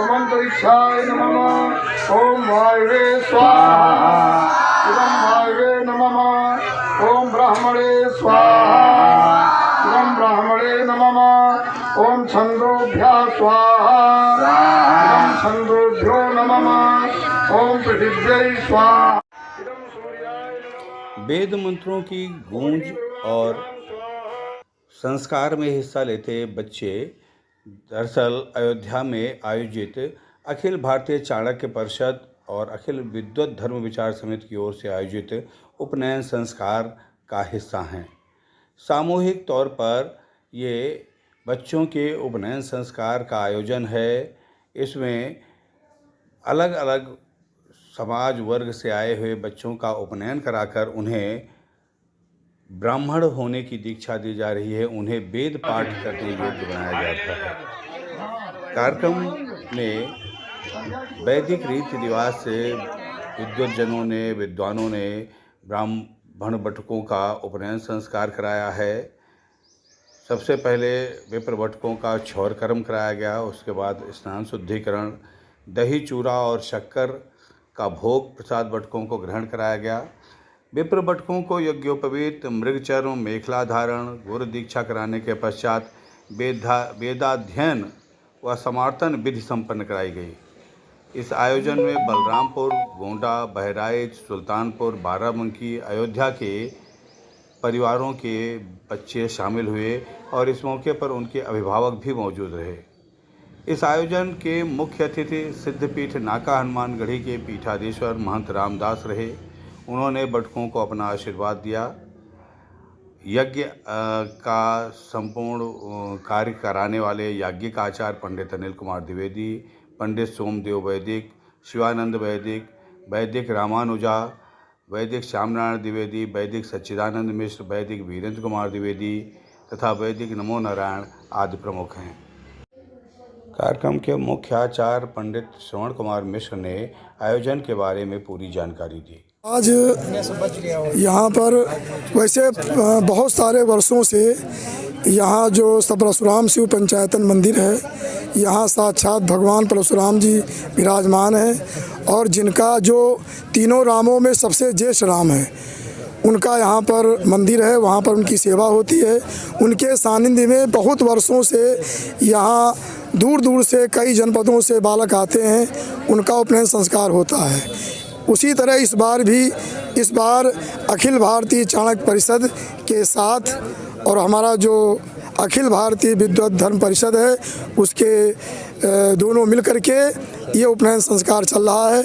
ओम अंतरिक्षाय नमः। ओम वायुवे स्वाहा। इदं वायुवे नमः। ओम ब्राह्मणे स्वाहा। इदं ब्राह्मणे नमः। ओम छंदोभ्यः स्वाहा। इदं छंदोभ्यो नमः। ओम पृथिव्यै स्वाहा। इदं सूर्याय नमः। वेद मंत्रों की गूंज और संस्कार में हिस्सा लेते बच्चे दरअसल अयोध्या में आयोजित अखिल भारतीय चाणक्य परिषद और अखिल विद्वत धर्म विचार समिति की ओर से आयोजित उपनयन संस्कार का हिस्सा हैं। सामूहिक तौर पर ये बच्चों के उपनयन संस्कार का आयोजन है। इसमें अलग अलग समाज वर्ग से आए हुए बच्चों का उपनयन कराकर उन्हें ब्राह्मण होने की दीक्षा दी जा रही है, उन्हें वेद पाठ करने योग्य बनाया जाता है। कार्यक्रम में वैदिक रीति रिवाज से विद्वज्जनों ने विद्वानों ने ब्राह्मण बटुकों का उपनयन संस्कार कराया है। सबसे पहले विप्र बटुकों का क्षौर कर्म कराया गया, उसके बाद स्नान शुद्धिकरण, दही चूरा और शक्कर का भोग प्रसाद बटुकों को ग्रहण कराया गया। विप्र बटुकों को यज्ञोपवीत, मृगचर्म, मेखला धारण, गुरु दीक्षा कराने के पश्चात वेदाध्ययन व समार्तन विधि संपन्न कराई गई। इस आयोजन में बलरामपुर, गोंडा, बहराइच, सुल्तानपुर, बाराबंकी, अयोध्या के परिवारों के बच्चे शामिल हुए और इस मौके पर उनके अभिभावक भी मौजूद रहे। इस आयोजन के मुख्य अतिथि सिद्धपीठ नाका हनुमानगढ़ी के पीठाधीश्वर महंत रामदास रहे। उन्होंने बटुकों को अपना आशीर्वाद दिया। यज्ञ का संपूर्ण कार्य कराने वाले याज्ञिक आचार्य पंडित अनिल कुमार द्विवेदी, पंडित सोमदेव वैदिक, शिवानंद वैदिक, वैदिक रामानुजा, वैदिक श्यामनारायण द्विवेदी, वैदिक सच्चिदानंद मिश्र, वैदिक वीरेंद्र कुमार द्विवेदी तथा वैदिक नमो नारायण आदि प्रमुख हैं। कार्यक्रम के मुख्य आचार्य पंडित श्रवण कुमार मिश्र ने आयोजन के बारे में पूरी जानकारी दी। आज यहाँ पर वैसे बहुत सारे वर्षों से यहाँ जो परशुराम शिव पंचायतन मंदिर है, यहाँ साक्षात भगवान परशुराम जी विराजमान हैं और जिनका जो तीनों रामों में सबसे ज्येष्ठ राम है, उनका यहाँ पर मंदिर है, वहाँ पर उनकी सेवा होती है। उनके सानिध्य में बहुत वर्षों से यहाँ दूर दूर से कई जनपदों से बालक आते हैं, उनका उपनयन संस्कार होता है। उसी तरह इस बार अखिल भारतीय चाणक्य परिषद के साथ और हमारा जो अखिल भारतीय विद्वत धर्म परिषद है, उसके दोनों मिलकर के ये उपनयन संस्कार चल रहा है।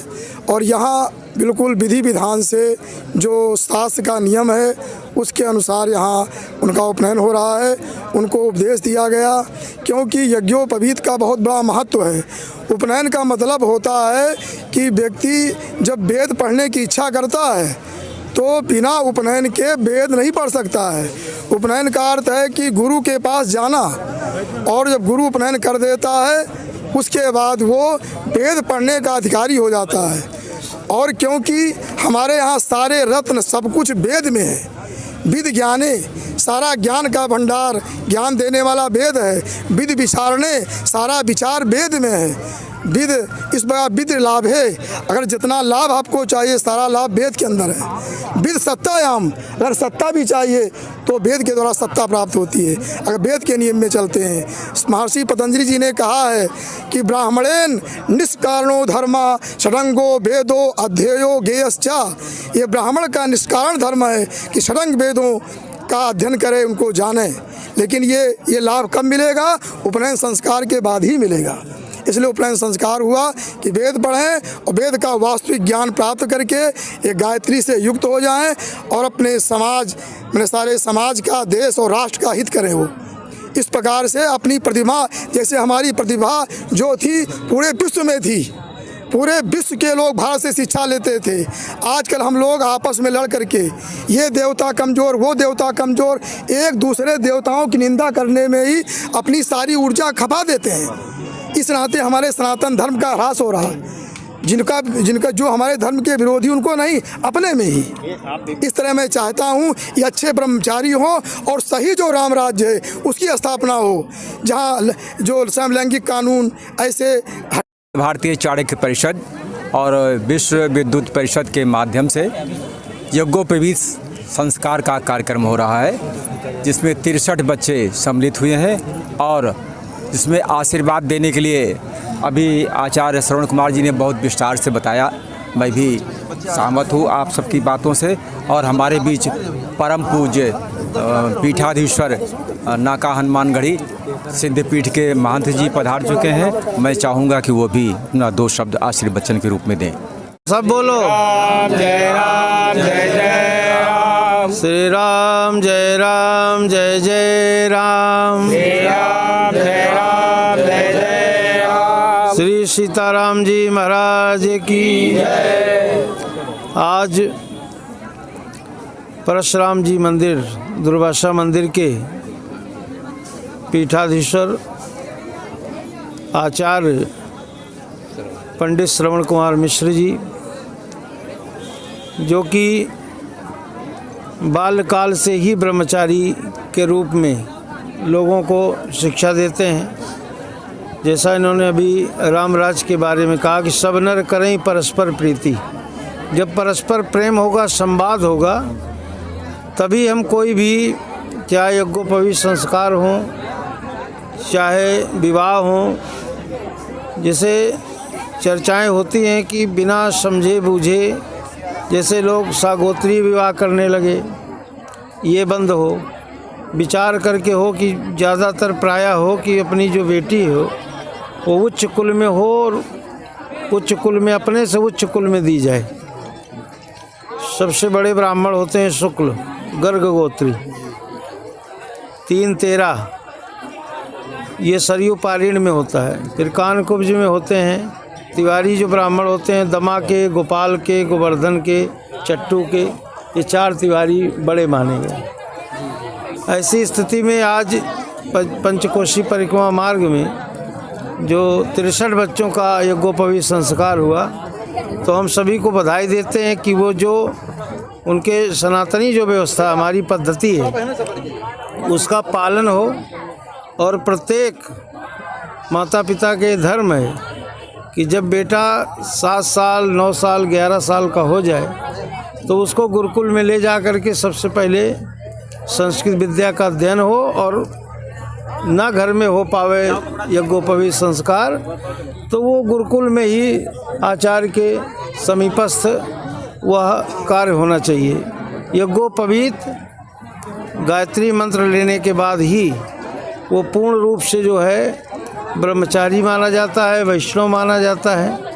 और यहाँ बिल्कुल विधि विधान से जो शास्त्र का नियम है उसके अनुसार यहाँ उनका उपनयन हो रहा है। उनको उपदेश दिया गया, क्योंकि यज्ञोपवीत का बहुत बड़ा महत्व है। उपनयन का मतलब होता है कि व्यक्ति जब वेद पढ़ने की इच्छा करता है तो बिना उपनयन के वेद नहीं पढ़ सकता है। उपनयन का अर्थ है कि गुरु के पास जाना, और जब गुरु उपनयन कर देता है उसके बाद वो वेद पढ़ने का अधिकारी हो जाता है। और क्योंकि हमारे यहाँ सारे रत्न सब कुछ वेद में है, विद ज्ञाने, सारा ज्ञान का भंडार ज्ञान देने वाला वेद है। विद विचारणे, सारा विचार वेद में है। विद, इस बार विद लाभ है, अगर जितना लाभ आपको चाहिए सारा लाभ वेद के अंदर है। विद सत्तायाम, अगर सत्ता भी चाहिए तो वेद के द्वारा सत्ता प्राप्त होती है, अगर वेद के नियम में चलते हैं। महर्षि पतंजलि जी ने कहा है कि ब्राह्मणेन निष्कारणो धर्मा षडंगो वेदो अध्ययो गेयश्चा। ये ब्राह्मण का निष्कारण धर्म है कि षडंग वेदों का अध्ययन करे, उनको जाने। लेकिन ये लाभ कब मिलेगा? उपनयन संस्कार के बाद ही मिलेगा। इसलिए उपनयन संस्कार हुआ कि वेद पढ़ें और वेद का वास्तविक ज्ञान प्राप्त करके एक गायत्री से युक्त हो जाएं और अपने समाज, मैंने सारे समाज का, देश और राष्ट्र का हित करें। वो इस प्रकार से अपनी प्रतिभा, जैसे हमारी प्रतिभा जो थी पूरे विश्व में थी, पूरे विश्व के लोग भारत से शिक्षा लेते थे। आजकल हम लोग आपस में लड़ करके ये देवता कमज़ोर, वो देवता कमज़ोर, एक दूसरे देवताओं की निंदा करने में ही अपनी सारी ऊर्जा खपा देते हैं। इस नाते हमारे सनातन धर्म का ह्रास हो रहा है। जिनका जो हमारे धर्म के विरोधी, उनको नहीं, अपने में ही। इस तरह मैं चाहता हूँ ये अच्छे ब्रह्मचारी हों और सही जो राम राज्य है उसकी स्थापना हो, जहाँ जो समलैंगिक कानून ऐसे भारतीय चाणक्य परिषद और विश्व विद्युत परिषद के माध्यम से यज्ञोपवीत संस्कार का कार्यक्रम हो रहा है, जिसमें 63 बच्चे सम्मिलित हुए हैं और जिसमें आशीर्वाद देने के लिए अभी आचार्य श्रवण कुमार जी ने बहुत विस्तार से बताया। मैं भी सहमत हूँ आप सबकी बातों से। और हमारे बीच परम पूज्य पीठाधीश्वर नाका हनुमानगढ़ी सिद्धपीठ के महंत जी पधार चुके हैं। मैं चाहूँगा कि वो भी अपना 2 शब्द आशीर्वचन के रूप में दें। सब बोलो जय राम जय जय राम। श्री राम जय राम जय जय राम। श्री राम जय राम जय जय राम। श्री सीताराम जी महाराज की जय। आज परशुराम जी मंदिर दुर्वासा मंदिर के पीठाधीश्वर आचार्य पंडित श्रवण कुमार मिश्र जी, जो कि बाल्यकाल से ही ब्रह्मचारी के रूप में लोगों को शिक्षा देते हैं। जैसा इन्होंने अभी रामराज के बारे में कहा कि सब नर करें परस्पर प्रीति। जब परस्पर प्रेम होगा, संवाद होगा, तभी हम कोई भी, चाहे यज्ञोपवीत संस्कार हों, चाहे विवाह हों, जैसे चर्चाएं होती हैं कि बिना समझे बूझे जैसे लोग सागोत्री विवाह करने लगे, ये बंद हो। विचार करके हो कि ज़्यादातर प्रायः हो कि अपनी जो बेटी हो वो उच्च कुल में हो और उच्च कुल में अपने से उच्च कुल में दी जाए। सबसे बड़े ब्राह्मण होते हैं शुक्ल गर्ग गोत्री, 3-13 ये सरयू पारीण में होता है। फिर कानकुब्ज में होते हैं तिवारी जो ब्राह्मण होते हैं, दमा के, गोपाल के, गोवर्धन के, चट्टू के, ये 4 तिवारी बड़े माने गए। ऐसी स्थिति में आज पंचकोशी परिक्रमा मार्ग में जो 63 बच्चों का यज्ञोपवीत संस्कार हुआ, तो हम सभी को बधाई देते हैं कि वो जो उनके सनातनी जो व्यवस्था हमारी पद्धति है उसका पालन हो। और प्रत्येक माता पिता के धर्म है कि जब बेटा 7 साल 9 साल 11 साल का हो जाए तो उसको गुरुकुल में ले जा कर के सबसे पहले संस्कृत विद्या का अध्ययन हो, और ना घर में हो पावे यज्ञोपवीत संस्कार तो वो गुरुकुल में ही आचार्य के समीपस्थ वह कार्य होना चाहिए। यज्ञोपवीत गायत्री मंत्र लेने के बाद ही वो पूर्ण रूप से जो है ब्रह्मचारी माना जाता है, वैष्णव माना जाता है।